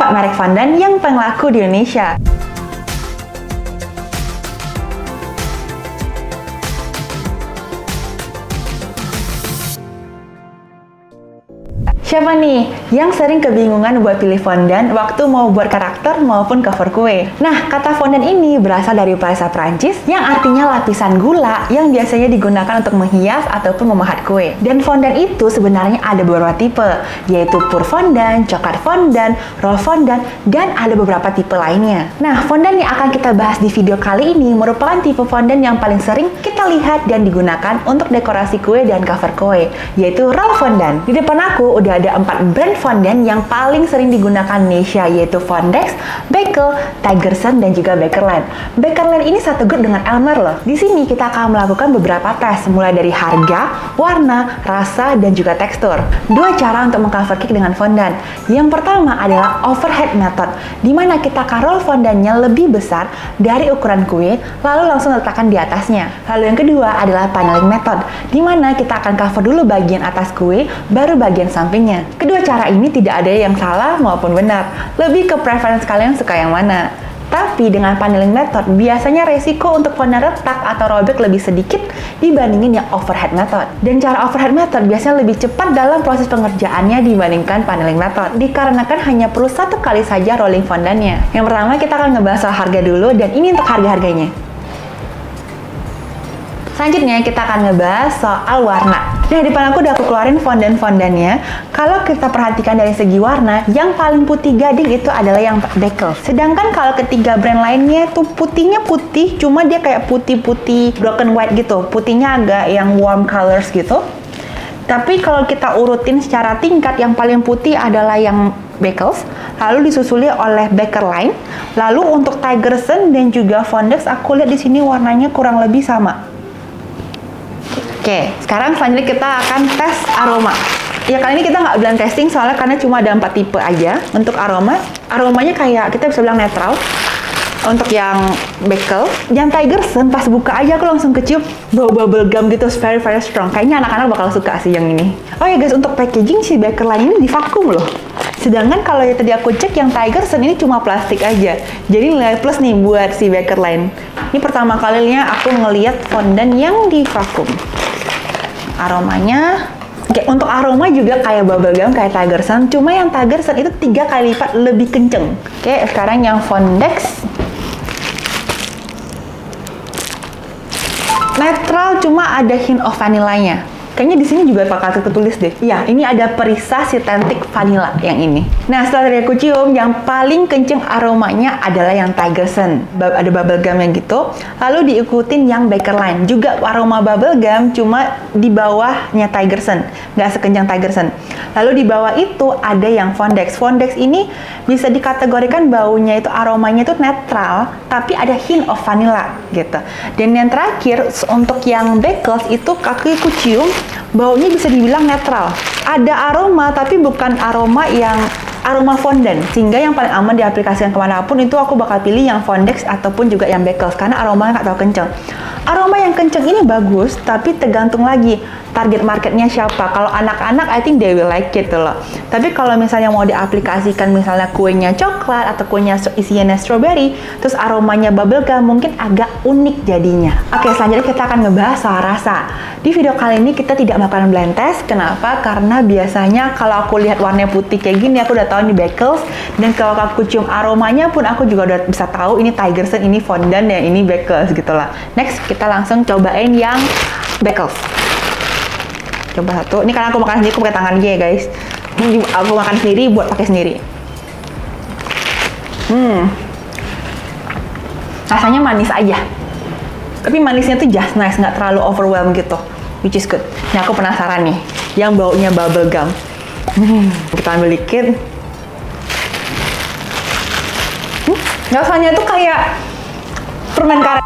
4 merek fondan yang paling laku di Indonesia. Siapa nih yang sering kebingungan buat pilih fondan waktu mau buat karakter maupun cover kue? Nah, kata fondan ini berasal dari bahasa Prancis yang artinya lapisan gula yang biasanya digunakan untuk menghias ataupun memahat kue. Dan fondan itu sebenarnya ada beberapa tipe, yaitu pur fondan, coklat fondan, roll fondan, dan ada beberapa tipe lainnya. Nah, fondan yang akan kita bahas di video kali ini merupakan tipe fondan yang paling sering kita lihat dan digunakan untuk dekorasi kue dan cover kue, yaitu roll fondan. Di depan aku udah ada 4 brand fondan yang paling sering digunakan Indonesia, yaitu Fondex, Beckel, Tigerson, dan juga Bakerland. Bakerland ini satu grup dengan Elmer loh. Di sini kita akan melakukan beberapa tes, mulai dari harga, warna, rasa, dan juga tekstur. 2 cara untuk mengcover cake dengan fondan. Yang pertama adalah overhead method, di mana kita akan roll fondannya lebih besar dari ukuran kue, lalu langsung letakkan di atasnya. Lalu yang kedua adalah paneling method, di mana kita akan cover dulu bagian atas kue, baru bagian sampingnya. Kedua cara ini tidak ada yang salah maupun benar, lebih ke preference kalian suka yang mana. Tapi dengan paneling method, biasanya resiko untuk fondan retak atau robek lebih sedikit dibandingin yang overhead method. Dan cara overhead method biasanya lebih cepat dalam proses pengerjaannya dibandingkan paneling method, dikarenakan hanya perlu 1 kali saja rolling fondannya. Yang pertama kita akan ngebahas soal harga dulu, dan ini untuk harga-harganya. Selanjutnya kita akan ngebahas soal warna. Nah, di depan aku udah aku keluarin fondan-fondannya. Kalau kita perhatikan dari segi warna, yang paling putih gading itu adalah yang Beckel. Sedangkan kalau ketiga brand lainnya tuh putihnya putih, cuma dia kayak putih-putih broken white gitu. Putihnya agak yang warm colors gitu. Tapi kalau kita urutin secara tingkat, yang paling putih adalah yang Beckel, lalu disusuli oleh Bakerline. Lalu untuk Tigerson dan juga Fondex, aku lihat di sini warnanya kurang lebih sama. Oke, sekarang selanjutnya kita akan tes aroma. Ya, kali ini kita nggak bilang testing soalnya karena cuma ada 4 tipe aja. Untuk aroma, aromanya kayak kita bisa bilang netral. Untuk yang Beckel, yang Tigerson pas buka aja aku langsung kecium bau bubble gum gitu, very very strong. Kayaknya anak-anak bakal suka sih yang ini. Oh ya guys, untuk packaging si Bakerline ini di vakum loh. Sedangkan kalau yang tadi aku cek yang Tigerson ini cuma plastik aja. Jadi nilai plus nih buat si Bakerline. Ini pertama kalinya aku ngeliat fondan yang di vakum. Aromanya, oke, untuk aroma juga kayak bubblegum, kayak Tigerson, cuma yang Tigerson itu 3 kali lipat lebih kenceng. Oke, sekarang yang Fondex. Netral, cuma ada hint of vanillanya. Kayaknya di sini juga bakal tertulis deh. Ya, ini ada perisa Synthetic Vanilla yang ini. Nah, setelah dari aku cium, yang paling kenceng aromanya adalah yang Tigerson. Ada bubblegum yang gitu. Lalu diikutin yang Bakerline. Juga aroma bubblegum, cuma di bawahnya Tigerson. Nggak sekencang Tigerson. Lalu di bawah itu ada yang Fondex. Fondex ini bisa dikategorikan baunya itu, aromanya itu netral, tapi ada hint of vanilla gitu. Dan yang terakhir, untuk yang Beckel itu aku cium, baunya bisa dibilang netral. Ada aroma, tapi bukan aroma yang aroma fondan. Sehingga yang paling aman diaplikasikan kemanapun itu aku bakal pilih yang Fondex ataupun juga yang Beckel, karena aromanya nggak terlalu kenceng. Aroma yang kenceng ini bagus, tapi tergantung lagi target marketnya siapa. Kalau anak-anak, I think they will like it loh. Tapi kalau misalnya mau diaplikasikan, misalnya kuenya coklat atau kuenya isiannya strawberry, terus aromanya bubblegum, mungkin agak unik jadinya. Oke, selanjutnya kita akan ngebahas soal rasa. Di video kali ini kita tidak melakukan blind test. Kenapa? Karena biasanya kalau aku lihat warnanya putih kayak gini, aku udah tahu ini Beckel. Dan kalau aku cium aromanya pun aku juga udah bisa tahu ini Tigerson, ini fondan, dan ini Beckel gitu lah. Next, kita langsung cobain yang Beckel. Coba satu. Ini karena aku makan sendiri, aku pakai tangan aja ya guys. Ini aku makan sendiri buat pakai sendiri. Rasanya manis aja. Tapi manisnya tuh just nice, nggak terlalu overwhelm gitu. Which is good. Nah, aku penasaran nih, yang baunya bubble gum. Kita ambil dikit. Rasanya tuh kayak permen karet.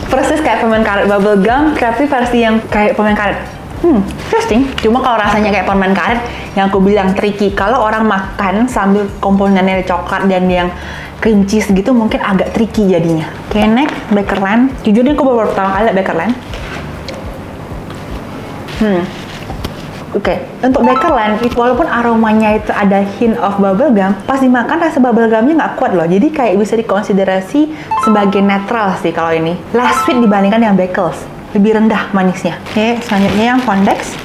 Persis kayak permen karet bubble gum, tapi versi yang kayak permen karet. Interesting. Cuma kalau rasanya kayak permen karet, yang aku bilang tricky. Kalau orang makan sambil komponennya coklat dan yang cream cheese gitu, mungkin agak tricky jadinya. Oke, next, Bakerland. Jujur nih, aku baru pertama kali lihat Bakerland. Oke, untuk Bakerland, walaupun aromanya itu ada hint of bubblegum, pas dimakan rasa bubblegumnya nggak kuat loh. Jadi kayak bisa dikonsiderasi sebagai netral sih kalau ini. Less sweet dibandingkan dengan Bakels. Lebih rendah manisnya. Oke, selanjutnya yang Fondex.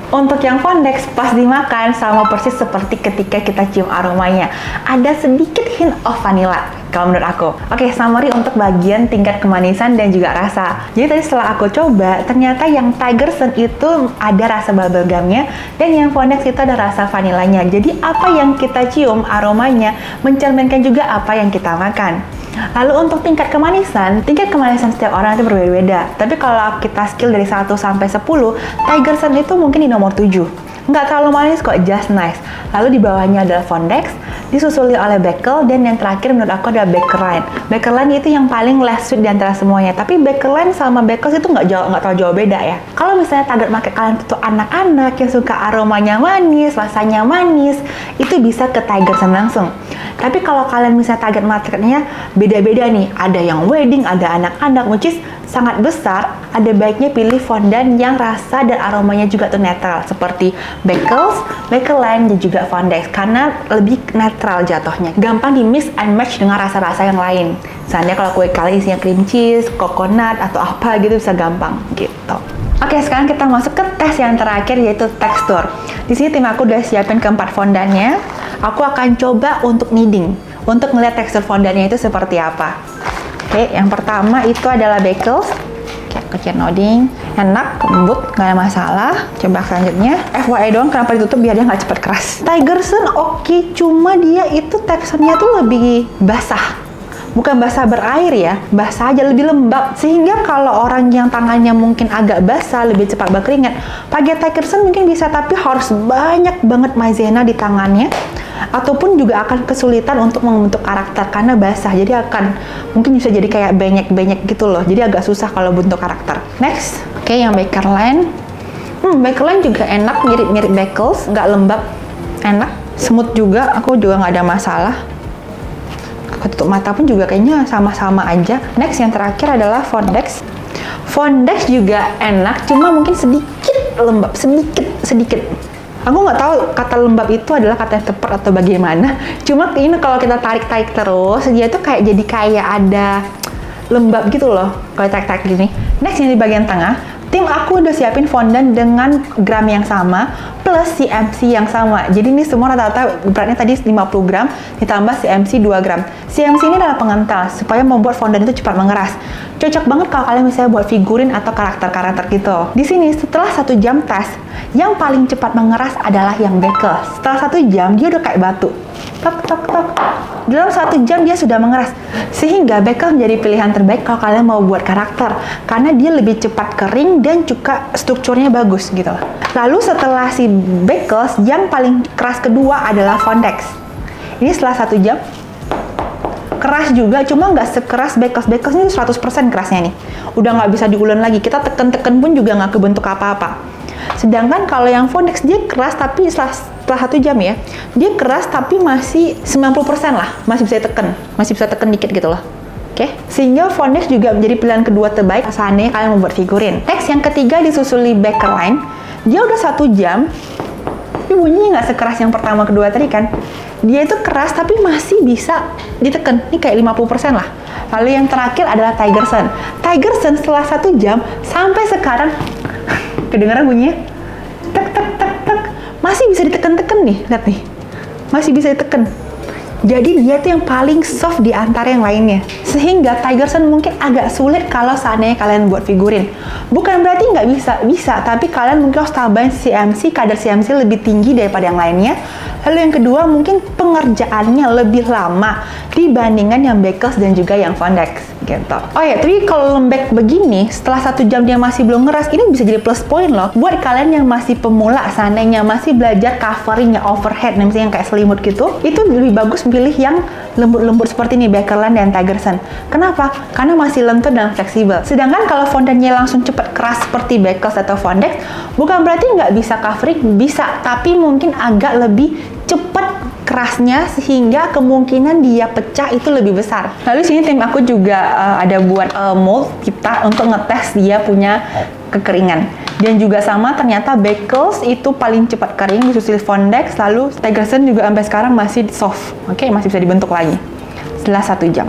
Untuk yang Fondex, pas dimakan sama persis seperti ketika kita cium aromanya. Ada sedikit hint of vanilla, kalau menurut aku. Oke, summary untuk bagian tingkat kemanisan dan juga rasa. Jadi tadi setelah aku coba, ternyata yang Tigerson itu ada rasa bubblegumnya, dan yang Fondex itu ada rasa vanilanya. Jadi apa yang kita cium aromanya mencerminkan juga apa yang kita makan. Lalu untuk tingkat kemanisan setiap orang itu berbeda-beda. Tapi kalau kita skill dari 1 sampai 10, Tigerson itu mungkin di nomor 7. Nggak terlalu manis kok, just nice. Lalu di bawahnya adalah Fondex, disusuli oleh Bakel, dan yang terakhir menurut aku adalah Bakerland. Bakerland itu yang paling less sweet di antara semuanya. Tapi Bakerland sama Bakels itu nggak terlalu jauh beda ya. Kalau misalnya target market kalian itu anak-anak yang suka aromanya manis, rasanya manis, itu bisa ke Tigerson langsung. Tapi kalau kalian misalnya target marketnya beda-beda nih, ada yang wedding, ada anak-anak, which is sangat besar, ada baiknya pilih fondan yang rasa dan aromanya juga tuh netral, seperti Bakels, Bakerland, dan juga Fondex, karena lebih netral jatuhnya. Gampang di mix and match dengan rasa-rasa yang lain. Misalnya kalau kue kali isinya cream cheese, coconut, atau apa gitu bisa gampang gitu. Oke, sekarang kita masuk ke tes yang terakhir, yaitu tekstur. Di sini tim aku udah siapin keempat fondannya. Aku akan coba untuk kneading, untuk ngeliat tekstur fondannya itu seperti apa. Oke, yang pertama itu adalah Bakels. Oke, aku nodding. Enak, lembut, nggak ada masalah. Coba selanjutnya. FYI doang, kenapa ditutup biar dia nggak cepet keras. Tigerson oke, cuma dia itu teksturnya tuh lebih basah. Bukan basah berair ya, basah aja, lebih lembab. Sehingga kalau orang yang tangannya mungkin agak basah, lebih cepat berkeringat, pakai Tigerson mungkin bisa, tapi harus banyak banget maizena di tangannya. Ataupun juga akan kesulitan untuk membentuk karakter karena basah. Jadi akan mungkin bisa jadi kayak benyek-benyek gitu loh. Jadi agak susah kalau bentuk karakter. Next, oke, yang Bakerland. Bakerland juga enak, mirip-mirip Bakels, nggak lembab, enak, smooth juga. Aku juga nggak ada masalah. Tutup mata pun juga kayaknya sama-sama aja. Next, yang terakhir adalah Fondex. Fondex juga enak, cuma mungkin sedikit lembab, sedikit. Aku nggak tahu kata lembab itu adalah kata yang tepat atau bagaimana. Cuma ini kalau kita tarik-tarik terus, dia tuh jadi kayak ada lembab gitu loh kalau tarik-tarik gini. Next, yang di bagian tengah, tim aku udah siapin fondan dengan gram yang sama plus CMC yang sama. Jadi ini semua rata-rata beratnya tadi 50 gram ditambah CMC 2 gram. CMC ini adalah pengental supaya membuat fondan itu cepat mengeras. Cocok banget kalau kalian misalnya buat figurin atau karakter-karakter gitu. Di sini setelah 1 jam tes, yang paling cepat mengeras adalah yang Bakels. Setelah 1 jam dia udah kayak batu. Tok tok tok. Dalam 1 jam dia sudah mengeras. Sehingga Bakels menjadi pilihan terbaik kalau kalian mau buat karakter, karena dia lebih cepat kering dan juga strukturnya bagus gitu. Lalu setelah si Bakels, yang paling keras kedua adalah Fondex. Ini setelah 1 jam keras juga, cuma nggak sekeras Bakels. Bakels ini 100% kerasnya nih. Udah nggak bisa diulen lagi. Kita tekan-tekan pun juga nggak kebentuk apa-apa. Sedangkan kalau yang Fondex dia keras, tapi setelah 1 jam ya, dia keras tapi masih 90% lah, masih bisa tekan dikit gitu loh. Oke, sehingga Fondex juga menjadi pilihan kedua terbaik seandainya kalian membuat figurin. Next, yang ketiga disusuli Bakerland. Dia udah 1 jam, tapi bunyinya nggak sekeras yang pertama kedua tadi kan. Dia itu keras tapi masih bisa ditekan, ini kayak 50% lah. Lalu yang terakhir adalah Tigerson. Tigerson setelah 1 jam sampai sekarang kedengaran bunyinya tek tek tek tek, masih bisa ditekan-tekan nih, lihat nih, masih bisa ditekan. Jadi dia tuh yang paling soft di antara yang lainnya, sehingga Tigerson mungkin agak sulit kalau seandainya kalian buat figurin. Bukan berarti nggak bisa, tapi kalian mungkin harus tambahin CMC, kadar CMC lebih tinggi daripada yang lainnya. Lalu yang kedua, mungkin pengerjaannya lebih lama dibandingkan yang Bakels dan juga yang Fondex gitu. Oh ya, tapi kalau lembek begini, setelah 1 jam dia masih belum ngeras, ini bisa jadi plus point loh buat kalian yang masih pemula, seandainya masih belajar covering yang overhead, misalnya yang kayak selimut gitu. Itu lebih bagus pilih yang lembut-lembut seperti ini, Bakerland dan Tigerson. Kenapa? Karena masih lentur dan fleksibel. Sedangkan kalau fondannya langsung cepat keras seperti Bakels atau Fondex, bukan berarti nggak bisa covering, bisa, tapi mungkin agak lebih cepat kerasnya, sehingga kemungkinan dia pecah itu lebih besar. Lalu sini tim aku juga ada buat mold kita untuk ngetes dia punya kekeringan. Dan juga sama, ternyata Beckles itu paling cepat kering disusul Fondex, lalu Tigerson juga sampai sekarang masih soft. Oke, masih bisa dibentuk lagi setelah 1 jam.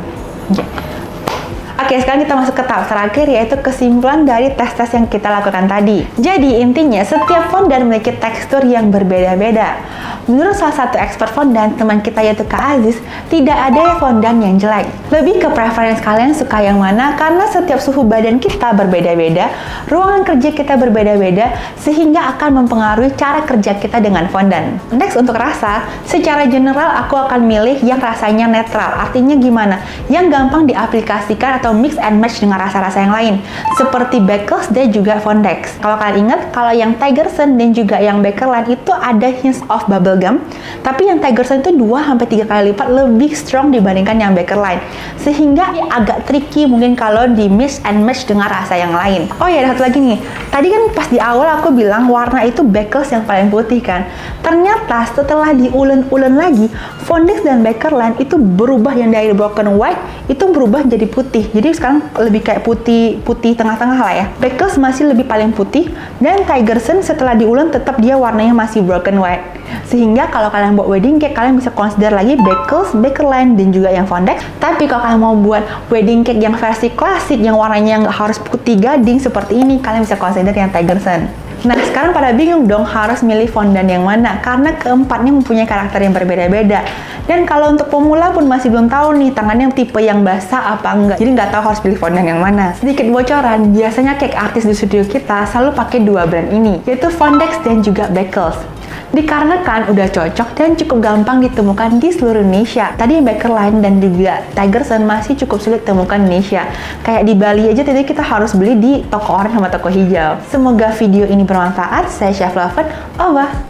Oke, sekarang kita masuk ke tahap terakhir, yaitu kesimpulan dari tes-tes yang kita lakukan tadi. Jadi, intinya setiap fondan memiliki tekstur yang berbeda-beda. Menurut salah satu expert fondan, teman kita yaitu Kak Aziz, tidak ada fondan yang jelek. Lebih ke preference kalian suka yang mana, karena setiap suhu badan kita berbeda-beda, ruangan kerja kita berbeda-beda, sehingga akan mempengaruhi cara kerja kita dengan fondan. Next, untuk rasa, secara general aku akan milih yang rasanya netral. Artinya gimana? Yang gampang diaplikasikan atau mix and match dengan rasa-rasa yang lain, seperti Beckles dan juga Fondex. Kalau kalian ingat, kalau yang Tigerson dan juga yang Beckerline itu ada hints of bubblegum, tapi yang Tigerson itu 2-3 kali lipat lebih strong dibandingkan yang Beckerline, sehingga agak tricky mungkin kalau di mix and match dengan rasa yang lain. Oh ya, ada satu lagi nih. Tadi kan pas di awal aku bilang warna itu Beckles yang paling putih kan. Ternyata setelah diulen-ulen lagi, Fondex dan Beckerline itu berubah, yang dari broken white itu berubah jadi putih. Jadi sekarang lebih kayak putih tengah-tengah lah ya. Beckles masih lebih paling putih, dan Tigerson setelah diulen tetap dia warnanya masih broken white. Sehingga kalau kalian buat wedding cake, kalian bisa consider lagi Beckles, Beckerline, dan juga yang Fondex. Tapi kalau kalian mau buat wedding cake yang versi klasik, yang warnanya nggak harus putih gading seperti ini, kalian bisa consider yang Tigerson. Nah, sekarang pada bingung dong harus milih fondan yang mana, karena keempatnya mempunyai karakter yang berbeda-beda. Dan kalau untuk pemula pun masih belum tahu nih tangannya tipe yang basah apa enggak, jadi nggak tahu harus pilih fondan yang mana. Sedikit bocoran, biasanya cake artist di studio kita selalu pakai 2 brand ini, yaitu Fondex dan juga Beckles. Dikarenakan udah cocok dan cukup gampang ditemukan di seluruh Indonesia. Tadi Beckerline dan juga Tigerson masih cukup sulit ditemukan di Indonesia. Kayak di Bali aja tadi kita harus beli di toko oranye sama toko hijau. Semoga video ini bermanfaat. Saya Chef Loven, over.